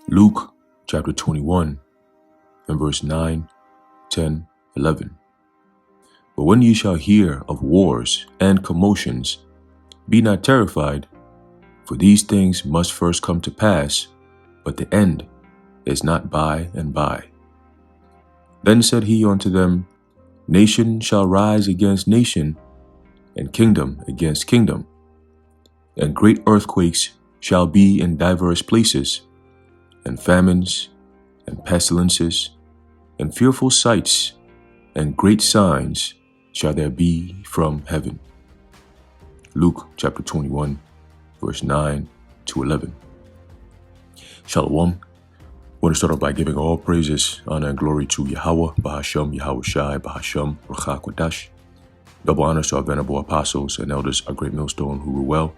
Luke chapter 21 and verse 9, 10, 11. But when ye shall hear of wars and commotions, be not terrified, for these things must first come to pass, but the end is not by and by. Then said he unto them, Nation shall rise against nation, and kingdom against kingdom. And great earthquakes shall be in divers places, and famines, and pestilences, and fearful sights, and great signs shall there be from heaven. Luke chapter 21, verse 9 to 11. Shalom. I want to start off by giving all praises, honor, and glory to Yahweh, Bahasham, Yahweh Shai, Bahasham, Ruach Kodash. Double honors to our venerable apostles and elders, our great millstone who rule well,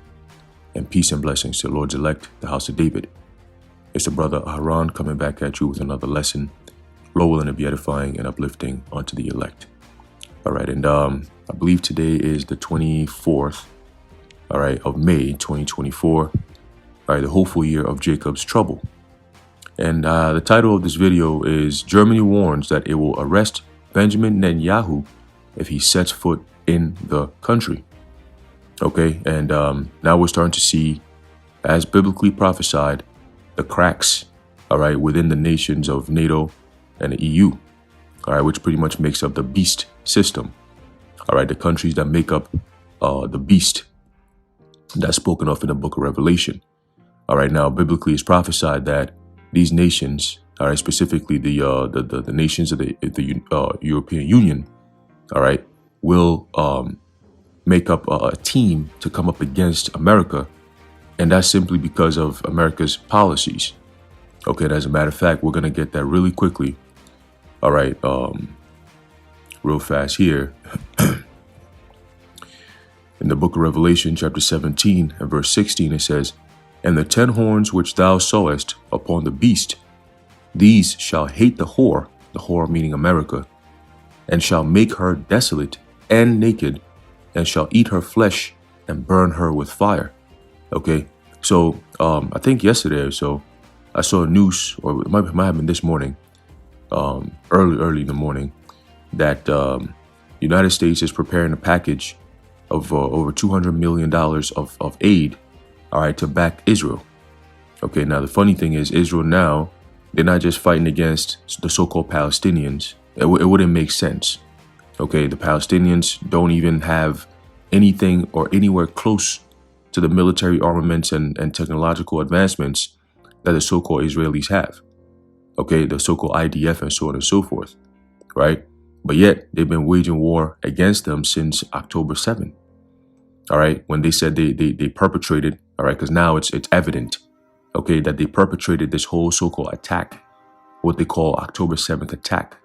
and peace and blessings to the Lord's elect, the house of David. It's the brother Aharon coming back at you with another lesson, Lord willing to be edifying and uplifting unto the elect. All right, and I believe today is the 24th, all right, of May 2024, all right, the hopeful year of Jacob's trouble. And the title of this video is Germany warns that it will arrest Benjamin Netanyahu if he sets foot in the country. Okay, and now we're starting to see, as biblically prophesied, the cracks, all right, within the nations of NATO and the EU, all right, which pretty much makes up the beast system, all right, the countries that make up the beast that's spoken of in the book of Revelation. All right, now biblically it's prophesied that these nations, all right, specifically the nations of the European Union, all right, will make up a team to come up against America. And that's simply because of America's policies. Okay, and as a matter of fact, we're going to get that really quickly. All right, real fast here. In the book of Revelation, chapter 17 and verse 16, it says, And the 10 horns which thou sawest upon the beast, these shall hate the whore meaning America, and shall make her desolate and naked, and shall eat her flesh and burn her with fire. Okay, so I think yesterday or so, I saw a news, or it might have been this morning, early in the morning, that United States is preparing a package of over $200 million of aid, all right, to back Israel. Okay, now the funny thing is, Israel now, they're not just fighting against the so-called Palestinians. It wouldn't make sense. Okay, the Palestinians don't even have anything or anywhere close to the military armaments and technological advancements that the so-called Israelis have. Okay, the so-called IDF and so on and so forth, right? But yet they've been waging war against them since October 7th. All right, when they said they perpetrated, all right, because now it's evident, okay, that they perpetrated this whole so-called attack, what they call October 7th attack,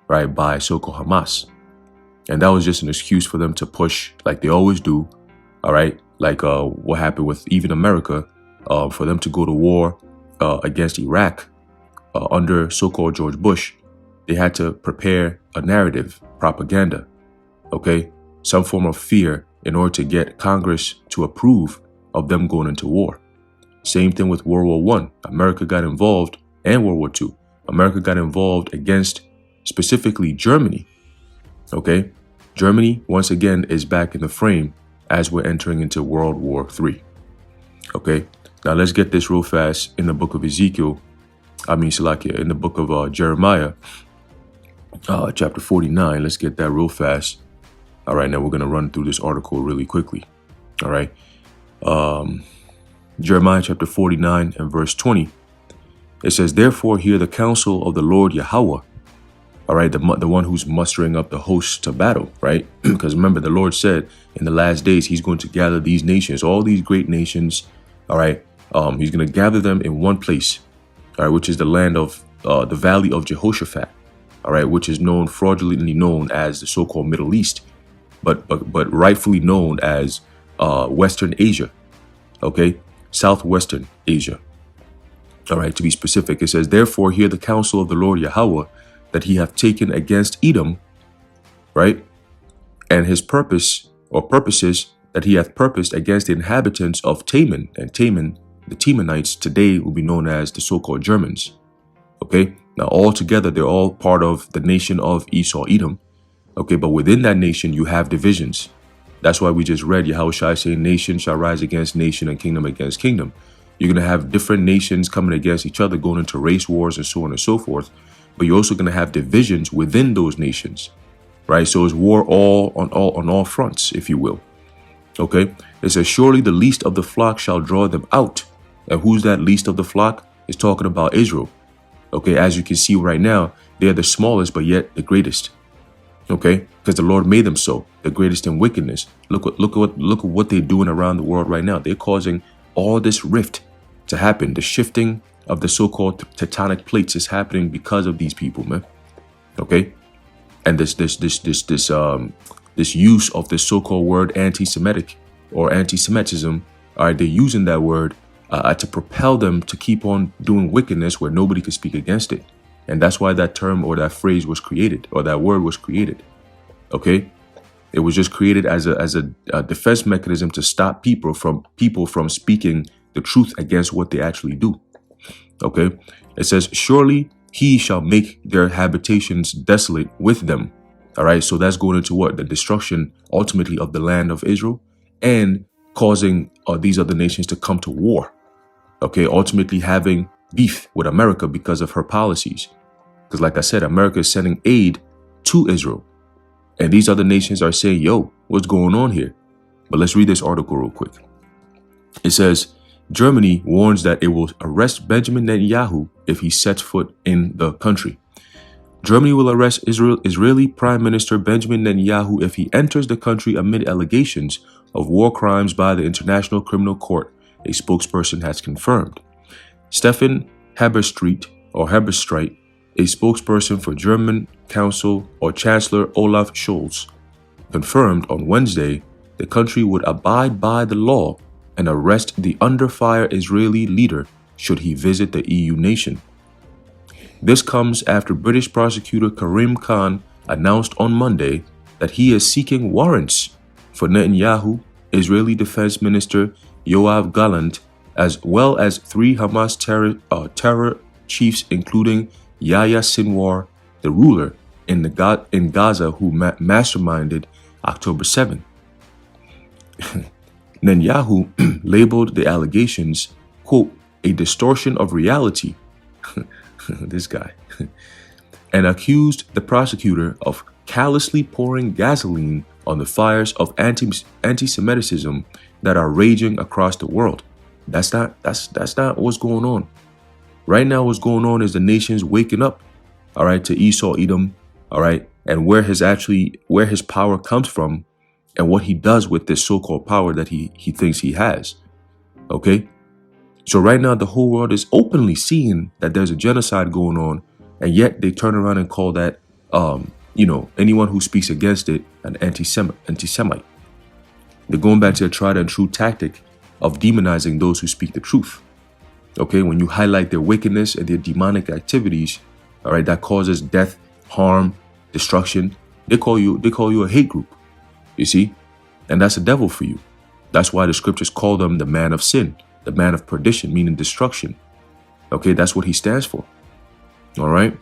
right, by so-called Hamas. And that was just an excuse for them to push like they always do, all right, like what happened with even America, for them to go to war against Iraq under so-called George Bush. They had to prepare a narrative, propaganda, okay, some form of fear in order to get Congress to approve of them going into war. Same thing with World War I. America got involved, and World War II. America got involved against specifically Germany. Okay, Germany once again is back in the frame as we're entering into World War III. Okay, now let's get this real fast in the book of Ezekiel. In the book of Jeremiah, chapter 49. Let's get that real fast. All right, now we're going to run through this article really quickly. All right, Jeremiah chapter 49 and verse 20. It says, Therefore hear the counsel of the Lord Yahweh. All right, the one who's mustering up the hosts to battle, right? Because remember, the Lord said in the last days, he's going to gather these nations, all these great nations. All right, he's going to gather them in one place, all right, which is the land of the valley of Jehoshaphat, all right, which is fraudulently known as the so-called Middle East, but rightfully known as Western Asia, okay, Southwestern Asia. All right, to be specific, it says, Therefore hear the counsel of the Lord Yahweh, that he hath taken against Edom, right? And his purposes that he hath purposed against the inhabitants of Teman. And Teman the Temanites today will be known as the so-called Germans. Okay, now all together, they're all part of the nation of Esau, Edom. Okay, but within that nation, you have divisions. That's why we just read Yahushua saying, nation shall rise against nation and kingdom against kingdom. You're going to have different nations coming against each other, going into race wars and so on and so forth. But you're also going to have divisions within those nations, right? So it's war on all fronts, if you will. Okay, it says, surely the least of the flock shall draw them out. And who's that least of the flock? It's talking about Israel. Okay, as you can see right now, they're the smallest, but yet the greatest. Okay, because the Lord made them so, the greatest in wickedness. Look at what they're doing around the world right now. They're causing all this rift to happen. The shifting of the so-called tectonic plates is happening because of these people, man. Okay, and this use of this so-called word anti-Semitic or anti-Semitism. All right, they're using that word to propel them to keep on doing wickedness where nobody could speak against it. And that's why that term or that phrase was created, or that word was created. Okay, it was just created as a defense mechanism to stop people from speaking the truth against what they actually do. Okay, it says, surely he shall make their habitations desolate with them. All right, so that's going into what? The destruction ultimately of the land of Israel and causing these other nations to come to war. Okay, ultimately having beef with America because of her policies. Because like I said, America is sending aid to Israel. And these other nations are saying, yo, what's going on here? But let's read this article real quick. It says, Germany warns that it will arrest Benjamin Netanyahu if he sets foot in the country. Germany will arrest Israeli Prime Minister Benjamin Netanyahu if he enters the country amid allegations of war crimes by the International Criminal Court, a spokesperson has confirmed. Stefan Heberstreit, a spokesperson for German Council or Chancellor Olaf Scholz, confirmed on Wednesday the country would abide by the law and arrest the under-fire Israeli leader should he visit the EU nation. This comes after British prosecutor Karim Khan announced on Monday that he is seeking warrants for Netanyahu, Israeli Defense Minister Yoav Gallant, as well as 3 Hamas terror chiefs, including Yahya Sinwar, the ruler in Gaza who masterminded October 7. Netanyahu labeled the allegations, quote, a distortion of reality, this guy, and accused the prosecutor of callously pouring gasoline on the fires of anti-Semitism that are raging across the world. That's not what's going on. Right now, what's going on is the nations waking up, all right, to Esau, Edom, all right, and where his power comes from and what he does with this so-called power that he thinks he has, okay? So right now, the whole world is openly seeing that there's a genocide going on, and yet they turn around and call that, anyone who speaks against it an anti-Semite. They're going back to a tried and true tactic of demonizing those who speak the truth. Okay, when you highlight their wickedness and their demonic activities, all right, that causes death, harm, destruction, they call you a hate group. You see, and that's a devil for you. That's why the scriptures call them the man of sin, the man of perdition, meaning destruction. Okay, that's what he stands for. All right.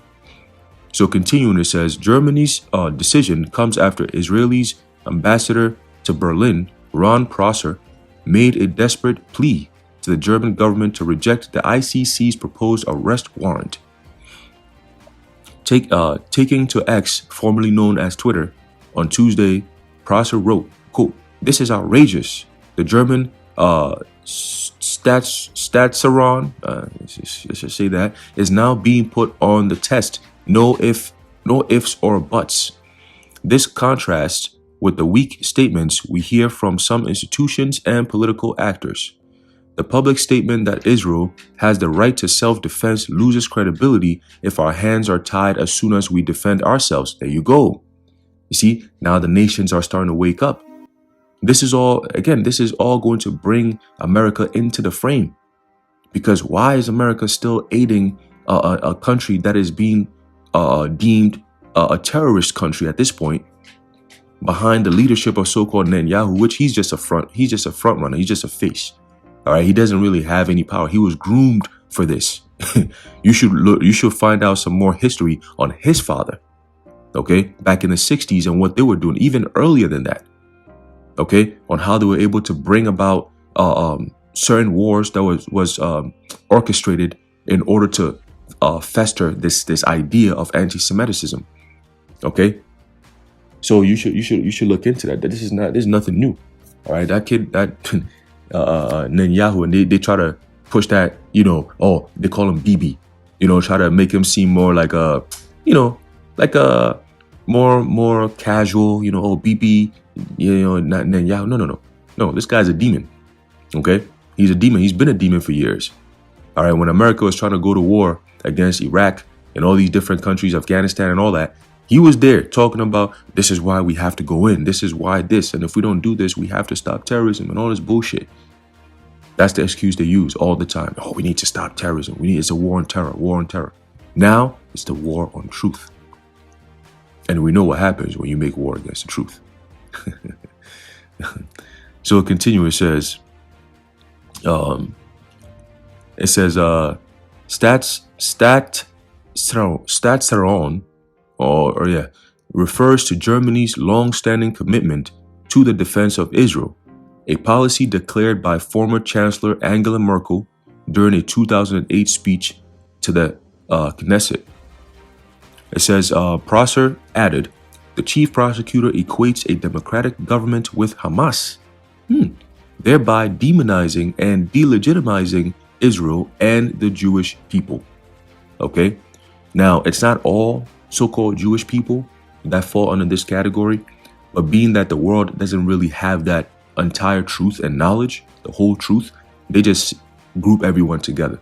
So continuing, it says Germany's decision comes after Israel's ambassador to Berlin, Ron Prosser, made a desperate plea to the German government to reject the ICC's proposed arrest warrant. Taking to X, formerly known as Twitter, on Tuesday, Prosser wrote, quote, "This is outrageous. The German Staatsaron, let's just say that, is now being put on the test. No ifs or buts. This contrasts with the weak statements we hear from some institutions and political actors. The public statement that Israel has the right to self-defense loses credibility if our hands are tied as soon as we defend ourselves." There you go. You see, now the nations are starting to wake up. This is all going to bring America into the frame. Because why is America still aiding a country that is being deemed a terrorist country at this point, behind the leadership of so-called Netanyahu, which he's just a front runner, he's just a face. All right, he doesn't really have any power. He was groomed for this. You should look. You should find out some more history on his father. Okay, back in the 60s and what they were doing, even earlier than that. Okay, on how they were able to bring about certain wars that was orchestrated in order to fester this idea of anti-Semitism. Okay, so you should look into that. That this is nothing new. All right, that kid, that Netanyahu, and they try to push that, oh, they call him BB, try to make him seem more like a, like a more casual, oh, BB, not Netanyahu. No, this guy's a demon. Okay, he's a demon. He's been a demon for years. All right, when America was trying to go to war against Iraq and all these different countries, Afghanistan and all that, he was there talking about, this is why we have to go in. This is why this. And if we don't do this, we have to stop terrorism and all this bullshit. That's the excuse they use all the time. Oh, we need to stop terrorism. It's a war on terror. Now it's the war on truth. And we know what happens when you make war against the truth. So it continues, it says, Statsaron, refers to Germany's long-standing commitment to the defense of Israel, a policy declared by former Chancellor Angela Merkel during a 2008 speech to the Knesset. It says, Prosser added, the chief prosecutor equates a democratic government with Hamas, thereby demonizing and delegitimizing Israel and the Jewish people. Okay, now it's not all so-called Jewish people that fall under this category, but being that the world doesn't really have that entire truth and knowledge, the whole truth, they just group everyone together.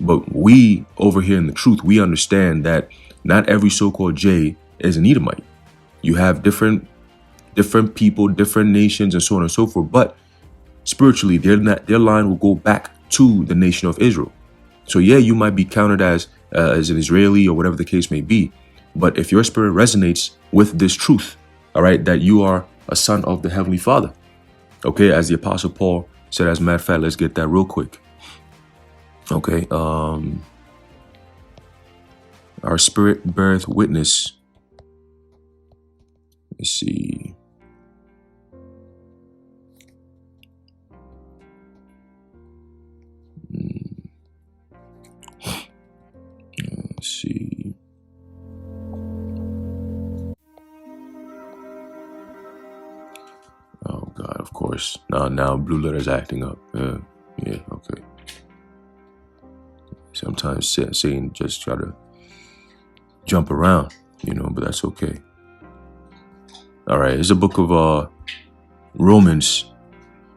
But we over here in the truth, we understand that not every so-called J is an Edomite. You have different people, different nations, and so on and so forth. But spiritually, their line will go back to the nation of Israel. So yeah, you might be counted as an Israeli or whatever the case may be. But if your spirit resonates with this truth, all right, that you are a son of the Heavenly Father. Okay, as the Apostle Paul said, as a matter of fact, let's get that real quick. Okay, our spirit beareth witness. Let's see. Let's see. Oh God, of course. Now Blue Letter's acting up. Yeah, okay. Sometimes Satan just try to jump around, but that's okay. All right, it's a book of Romans,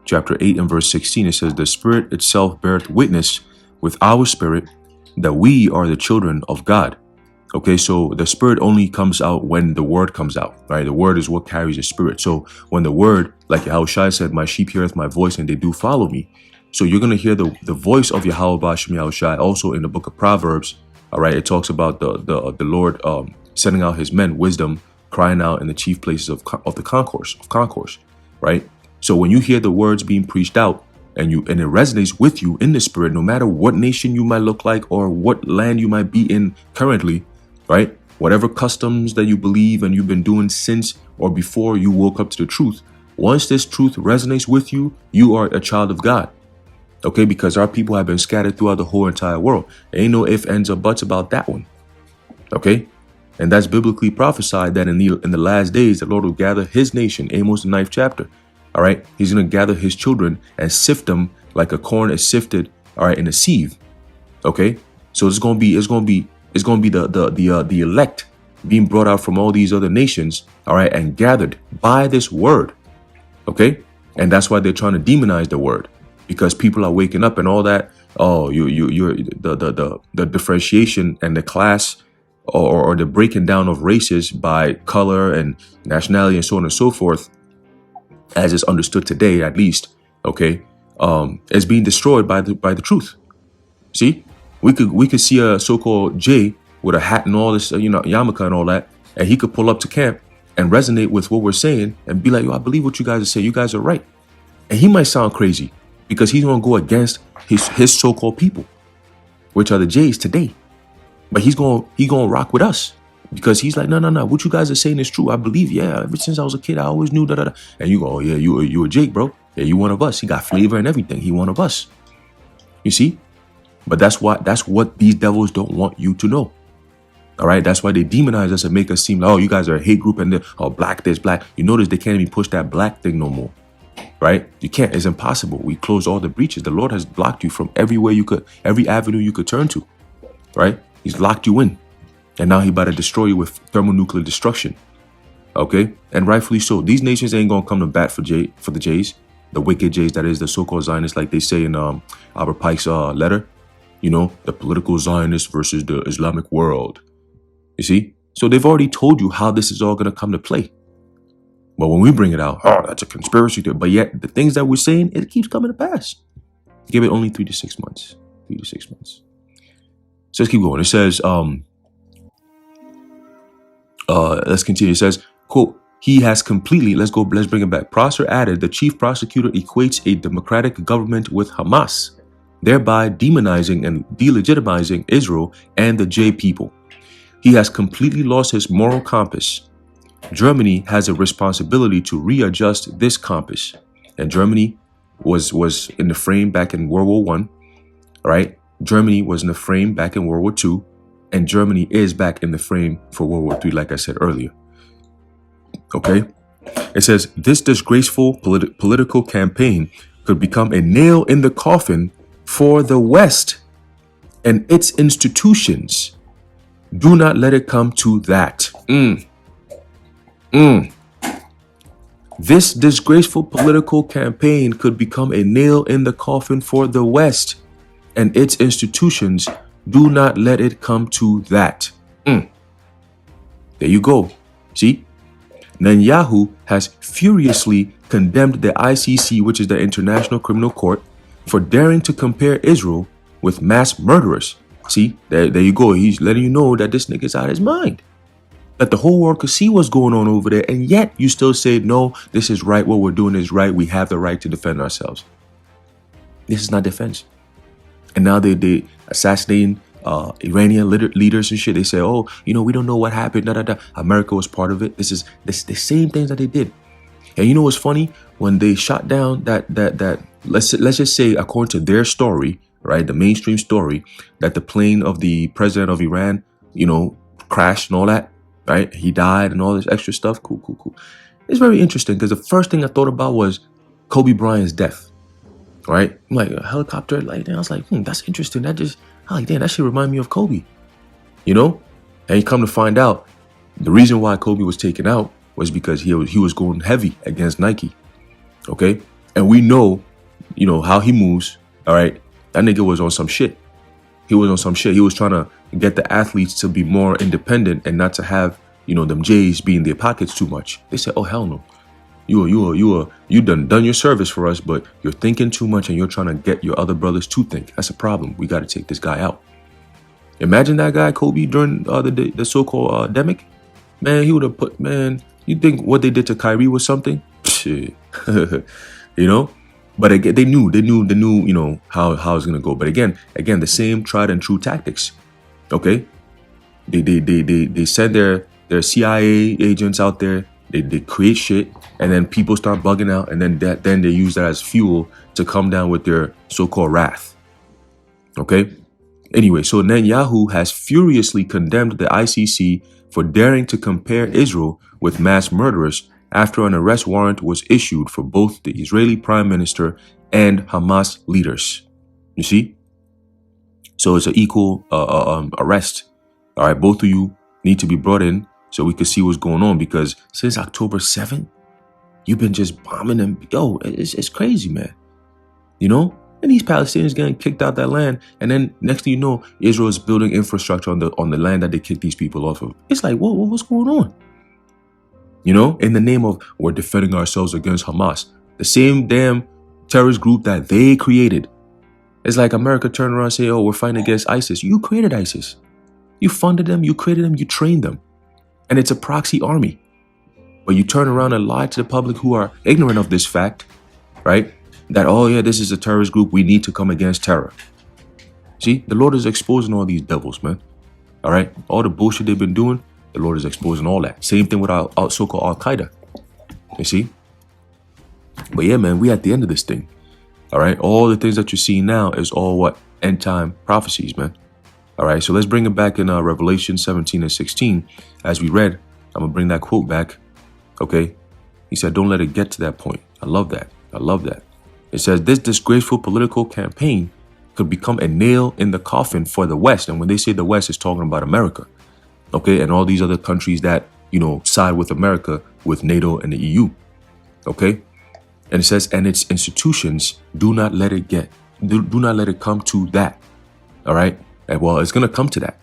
chapter 8 and verse 16. It says, the Spirit itself beareth witness with our spirit that we are the children of God. Okay, so the Spirit only comes out when the word comes out, right? The word is what carries the Spirit. So when the word, like Yahushua said, my sheep heareth my voice and they do follow me. So you're going to hear the voice of Yahweh Bashem Yahushua also in the book of Proverbs. All right, it talks about the Lord sending out his men, wisdom, crying out in the chief places of the concourse, right? So when you hear the words being preached out and it resonates with you in the spirit, no matter what nation you might look like or what land you might be in currently, right? Whatever customs that you believe and you've been doing since or before you woke up to the truth, once this truth resonates with you, you are a child of God. Okay, because our people have been scattered throughout the whole entire world. There ain't no ifs, ands, or buts about that one. Okay, and that's biblically prophesied that in the last days, the Lord will gather his nation, Amos the 9th chapter. All right, he's going to gather his children and sift them like a corn is sifted, all right, in a sieve. Okay, so it's going to be the elect being brought out from all these other nations, all right, and gathered by this word. Okay, and that's why they're trying to demonize the word. Because people are waking up and all that. Oh, you're the differentiation and the class or the breaking down of races by color and nationality and so on and so forth, as is understood today, at least, okay, is being destroyed by the truth. See, we could see a so-called J with a hat and all this, yarmulke and all that, and he could pull up to camp and resonate with what we're saying and be like, yo, I believe what you guys are saying. You guys are right. And he might sound crazy. because he's going to go against his so-called people, which are the Jays today. But he going to rock with us because he's like, no. What you guys are saying is true. I believe, yeah. Ever since I was a kid, I always knew that. And you go, oh, yeah, you a Jake, bro. Yeah, you one of us. He got flavor and everything. He one of us. You see? But that's what these devils don't want you to know. All right, that's why they demonize us and make us seem like, oh, you guys are a hate group and black this, black. You notice they can't even push that black thing no more, right? You can't. It's impossible. We closed all the breaches. The Lord has blocked you from everywhere you could, every avenue you could turn to, right? He's locked you in, and now he about to destroy you with thermonuclear destruction. Okay, and rightfully so. These nations ain't gonna come to bat for the Jays, the wicked Jays. That is the so-called Zionists, like they say in Albert Pike's letter. You know, the political Zionists versus the Islamic world. You see? So they've already told you how this is all going to come to play. But when we bring it out, oh, that's a conspiracy theory. But yet the things that we're saying, it keeps coming to pass. Give it only 3 to 6 months. 3 to 6 months. So let's keep going. It says, let's continue. It says, quote, he has completely, let's bring it back. Prosser added, the chief prosecutor equates a democratic government with Hamas, thereby demonizing and delegitimizing Israel and the J people. He has completely lost his moral compass. Germany has a responsibility to readjust this compass. And Germany was in the frame back in World War I, right? Germany was in the frame back in World War II, and Germany is back in the frame for World War III, like I said earlier. Okay? It says, this disgraceful political campaign could become a nail in the coffin for the West and its institutions. Do not let it come to that. This disgraceful political campaign could become a nail in the coffin for the West and its institutions. Do not let it come to that. There you go. See? Netanyahu has furiously condemned the ICC, which is the International Criminal Court, for daring to compare Israel with mass murderers. See, there you go. He's letting you know that this nigga's out of his mind. That the whole world could see what's going on over there. And yet you still say, no, this is right. What we're doing is right. We have the right to defend ourselves. This is not defense. And now they assassinating Iranian leaders and shit. They say, oh, we don't know what happened. America was part of it. This is the same things that they did. And you know what's funny? When they shot down that let's just say, according to their story, right, the mainstream story, that the plane of the president of Iran, crashed and all that, right? He died and all this extra stuff. Cool. It's very interesting because the first thing I thought about was Kobe Bryant's death, right? I'm like, a helicopter, like, I was like, that's interesting. That should remind me of Kobe, And you come to find out, the reason why Kobe was taken out was because he was going heavy against Nike, okay? And we know, how he moves, all right? That nigga was on some shit. He was on some shit. He was trying to get the athletes to be more independent and not to have, them J's be in their pockets too much. They said, oh, hell no. You done your service for us, but you're thinking too much and you're trying to get your other brothers to think. That's a problem. We got to take this guy out. Imagine that guy, Kobe, during the so-called demic. Man, he would have put, you think what they did to Kyrie was something? Shit. But again, they knew, how it's gonna go. But again, the same tried and true tactics. Okay, they send their CIA agents out there. They create shit, and then people start bugging out, and then they use that as fuel to come down with their so-called wrath. Okay. Anyway, so Netanyahu has furiously condemned the ICC for daring to compare Israel with mass murderers after an arrest warrant was issued for both the Israeli Prime Minister and Hamas leaders. You see? So it's an equal arrest. All right, both of you need to be brought in so we can see what's going on, because since October 7th, you've been just bombing them. Yo, it's crazy, man. And these Palestinians getting kicked out that land, and then next thing you know, Israel is building infrastructure on the land that they kicked these people off of. It's like, what's going on? In the name of we're defending ourselves against Hamas, the same damn terrorist group that they created. It's like America turned around and say, oh, we're fighting against ISIS. You created ISIS. You funded them, you created them, you trained them. And it's a proxy army. But you turn around and lie to the public who are ignorant of this fact, right? That, oh yeah, this is a terrorist group. We need to come against terror. See, the Lord is exposing all these devils, man. All right. All the bullshit they've been doing, the Lord is exposing all that. Same thing with our so-called Al-Qaeda. You see? But yeah, man, we at the end of this thing. All right. All the things that you're seeing now is all what? End time prophecies, man. All right. So let's bring it back in Revelation 17 and 16. As we read, I'm going to bring that quote back. Okay. He said, don't let it get to that point. I love that. I love that. It says, this disgraceful political campaign could become a nail in the coffin for the West. And when they say the West, it's talking about America. Okay. And all these other countries that, side with America, with NATO and the EU. Okay. And it says, and its institutions, do not let it come to that. All right. And well, it's going to come to that.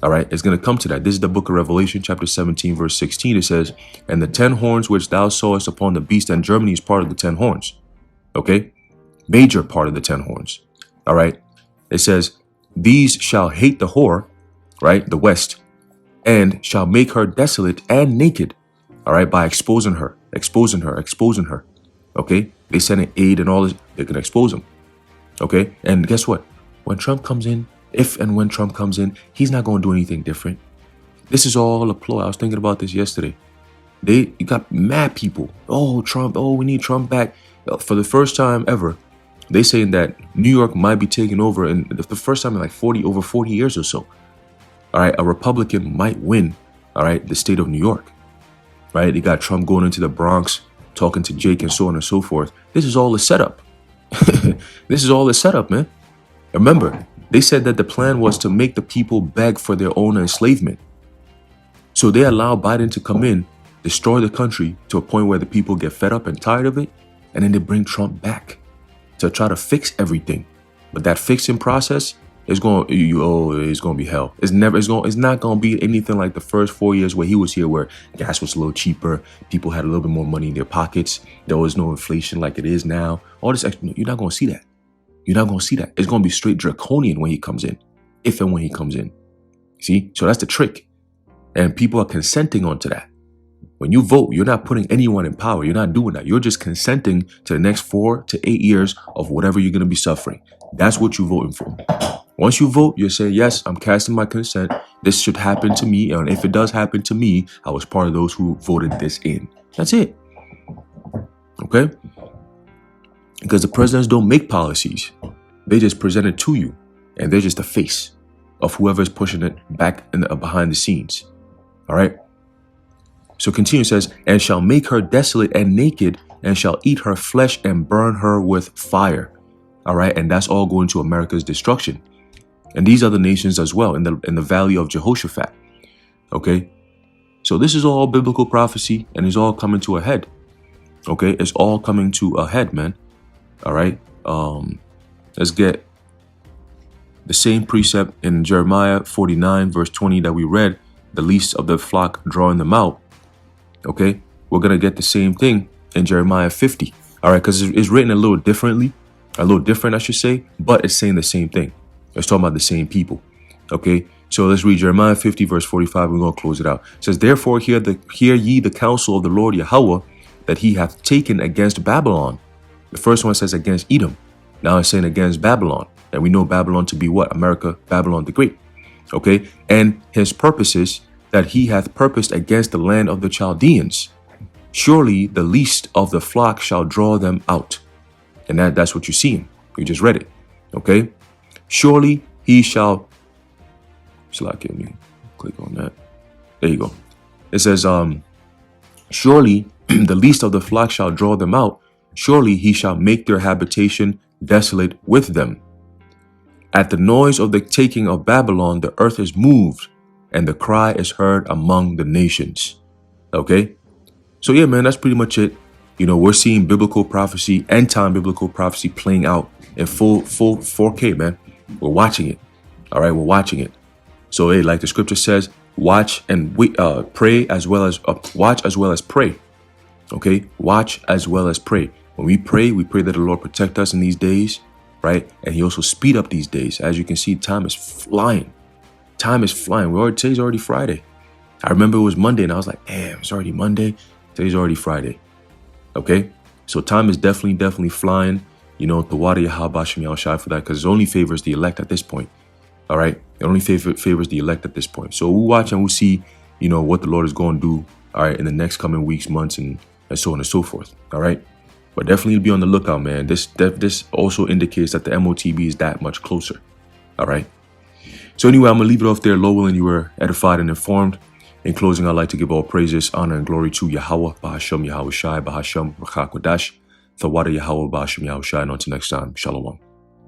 All right. It's going to come to that. This is the book of Revelation, chapter 17, verse 16. It says, and the 10 horns which thou sawest upon the beast, and Germany is part of the 10 horns. Okay. Major part of the 10 horns. All right. It says, these shall hate the whore, right? The West, and shall make her desolate and naked. All right. By exposing her. Okay, they send an aid and all this, they can expose him. Okay, and guess what? When Trump comes in, if and when Trump comes in, he's not going to do anything different. This is all a ploy. I was thinking about this yesterday. You got mad people. Oh, Trump. Oh, we need Trump back. For the first time ever, they saying that New York might be taken over, and the first time in like over 40 years or so. All right, a Republican might win. All right, the state of New York. Right, they got Trump going into the Bronx, talking to Jake and so on and so forth. This is all a setup. This is all a setup, man. Remember, they said that the plan was to make the people beg for their own enslavement. So they allow Biden to come in, destroy the country to a point where the people get fed up and tired of it. And then they bring Trump back to try to fix everything. But that fixing process is going to be hell. It's not going to be anything like the first 4 years where he was here, where gas was a little cheaper, people had a little bit more money in their pockets, there was no inflation like it is now. All this extra, you're not going to see that. You're not going to see that. It's going to be straight draconian when he comes in, if and when he comes in. See, so that's the trick, and people are consenting onto that. When you vote, you're not putting anyone in power. You're not doing that. You're just consenting to the next 4 to 8 years of whatever you're going to be suffering. That's what you're voting for. Once you vote, you're saying, yes, I'm casting my consent. This should happen to me. And if it does happen to me, I was part of those who voted this in. That's it. Okay? Because the presidents don't make policies. They just present it to you. And they're just the face of whoever's pushing it back behind the scenes. All right? So continue, it says, and shall make her desolate and naked, and shall eat her flesh and burn her with fire. All right, and that's all going to America's destruction, and these other nations as well in the valley of Jehoshaphat. Okay, so this is all biblical prophecy, and it's all coming to a head. Okay, it's all coming to a head, man. All right, let's get the same precept in Jeremiah 49 verse 20 that we read. The least of the flock drawing them out. Okay, we're going to get the same thing in Jeremiah 50. All right, because it's written a little different, I should say, but it's saying the same thing. It's talking about the same people. Okay, so let's read Jeremiah 50, verse 45. We're going to close it out. It says, therefore, hear ye the counsel of the Lord Yahweh, that he hath taken against Babylon. The first one says against Edom. Now it's saying against Babylon. And we know Babylon to be what? America, Babylon the Great. Okay, and his purposes that he hath purposed against the land of the Chaldeans. Surely the least of the flock shall draw them out. And that's what you're seeing. You just read it. Okay. Surely he shall. Let me click on that. There you go. It says, surely the least of the flock shall draw them out. Surely he shall make their habitation desolate with them. At the noise of the taking of Babylon, the earth is moved, and the cry is heard among the nations. Okay? So yeah, man, that's pretty much it. We're seeing biblical prophecy, end time biblical prophecy playing out in full 4K, man. We're watching it. All right, we're watching it. So hey, like the scripture says, watch and pray as well as watch as well as pray. Okay? Watch as well as pray. When we pray that the Lord protect us in these days, right? And he also speed up these days. As you can see, time is flying. Time is flying. Today's already Friday. I remember it was Monday and I was like, damn, it's already Monday. Today's already Friday. Okay. So time is definitely flying. Tawada Yahweh Bashem Yahushai for that, because it only favors the elect at this point. All right. It only favors the elect at this point. So we'll watch and we'll see, what the Lord is going to do, all right, in the next coming weeks, months, and so on and so forth. All right. But definitely be on the lookout, man. This also indicates that the MOTB is that much closer. All right. So anyway, I'm going to leave it off there. Lord willing, you were edified and informed. In closing, I'd like to give all praises, honor, and glory to Yahweh, Bahashem Yahweh Shai, Bahashem Rachakwadash, Thawada Yahweh, Bahashem Yahweh Shai, and until next time, Shalom.